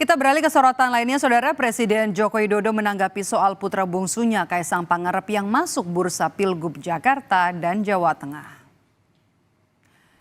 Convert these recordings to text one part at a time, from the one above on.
Kita beralih ke sorotan lainnya, Saudara. Presiden Joko Widodo menanggapi soal putra bungsunya Kaisang Pangarep yang masuk bursa Pilgub Jakarta dan Jawa Tengah.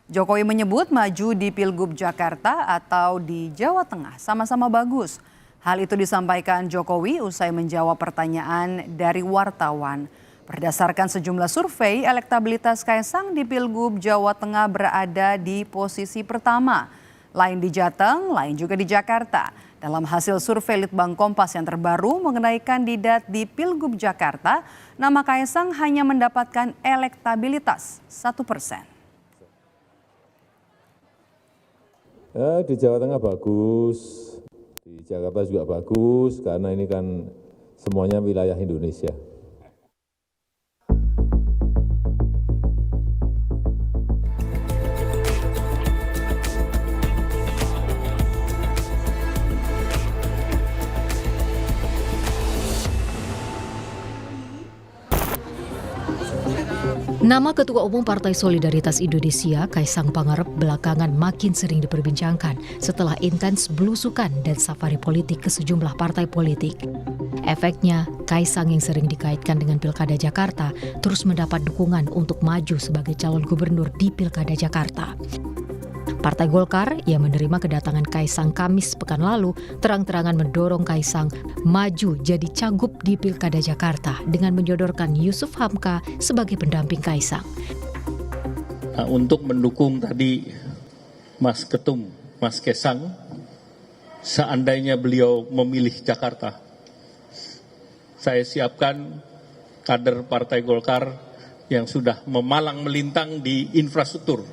Jokowi menyebut maju di Pilgub Jakarta atau di Jawa Tengah sama-sama bagus. Hal itu disampaikan Jokowi usai menjawab pertanyaan dari wartawan. Berdasarkan sejumlah survei, elektabilitas Kaisang di Pilgub Jawa Tengah berada di posisi pertama. Lain di Jateng, lain juga di Jakarta. Dalam hasil survei Litbang Kompas yang terbaru mengenai kandidat di Pilgub Jakarta, nama Kaisang hanya mendapatkan elektabilitas 1%. Di Jawa Tengah bagus, di Jakarta juga bagus, karena ini kan semuanya wilayah Indonesia. Nama Ketua Umum Partai Solidaritas Indonesia, Kaisang Pangarep, belakangan makin sering diperbincangkan setelah intens belusukan dan safari politik ke sejumlah partai politik. Efeknya, Kaisang yang sering dikaitkan dengan Pilkada Jakarta terus mendapat dukungan untuk maju sebagai calon gubernur di Pilkada Jakarta. Partai Golkar yang menerima kedatangan Kaisang Kamis pekan lalu terang-terangan mendorong Kaisang maju jadi cagup di Pilkada Jakarta dengan menyodorkan Yusuf Hamka sebagai pendamping Kaisang. Untuk mendukung tadi Mas Ketum, Mas Kaisang, seandainya beliau memilih Jakarta, saya siapkan kader Partai Golkar yang sudah memalang melintang di infrastruktur,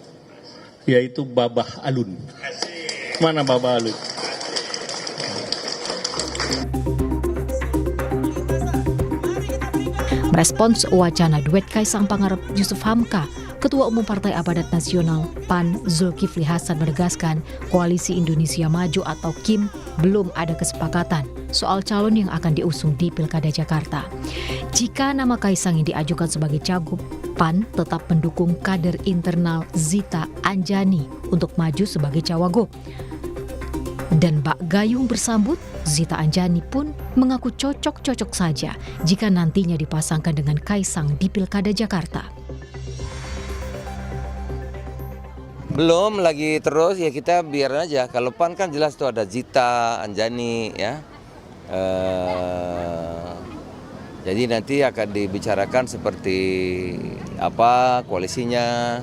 yaitu Babah Alun. Mana Babah Alun? Merespons wacana duet Kaisang Pangarep Yusuf Hamka, Ketua Umum Partai Amanat Nasional PAN Zulkifli Hasan menegaskan Koalisi Indonesia Maju atau KIM belum ada kesepakatan soal calon yang akan diusung di Pilkada Jakarta. Jika nama Kaisang yang diajukan sebagai cagup, PAN tetap mendukung kader internal Zita Anjani untuk maju sebagai cawagup. Dan Mbak Gayung bersambut, Zita Anjani pun mengaku cocok-cocok saja jika nantinya dipasangkan dengan Kaisang di Pilkada Jakarta. Belum lagi terus, ya kita biar aja. Kalau PAN kan jelas tuh ada Zita Anjani ya. Jadi nanti akan dibicarakan seperti apa koalisinya,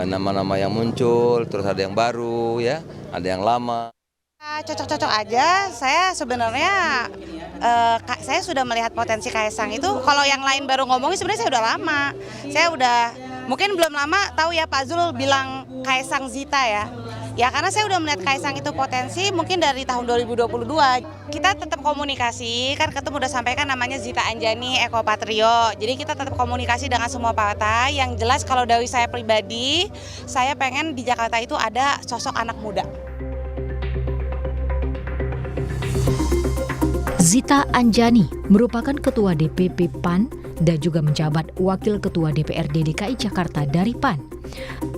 nama-nama yang muncul, terus ada yang baru ya, ada yang lama. Cocok-cocok aja. Saya sebenarnya saya sudah melihat potensi Kaisang itu. Kalau yang lain baru ngomongin sebenarnya saya udah lama. Saya udah mungkin belum lama tahu ya Pak Zul bilang Kaisang Zita ya. Ya karena saya udah melihat Kaisang itu potensi mungkin dari tahun 2022. Kita tetap komunikasi, kan Ketum udah sampaikan namanya Zita Anjani, Eko Patrio. Jadi kita tetap komunikasi dengan semua partai. Yang jelas kalau dari saya pribadi, saya pengen di Jakarta itu ada sosok anak muda. Zita Anjani merupakan Ketua DPP PAN dan juga menjabat Wakil Ketua DPRD DKI Jakarta dari PAN.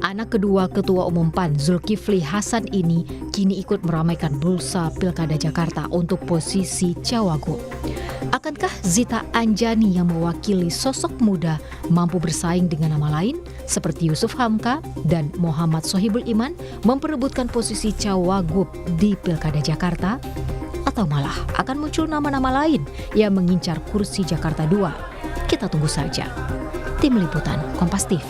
Anak kedua Ketua Umum PAN Zulkifli Hasan ini kini ikut meramaikan bursa Pilkada Jakarta untuk posisi cawagup. Akankah Zita Anjani yang mewakili sosok muda mampu bersaing dengan nama lain seperti Yusuf Hamka dan Muhammad Sohibul Iman memperebutkan posisi cawagup di Pilkada Jakarta? Atau malah akan muncul nama-nama lain yang mengincar kursi Jakarta 2? Kita tunggu saja. Tim Liputan Kompas TV.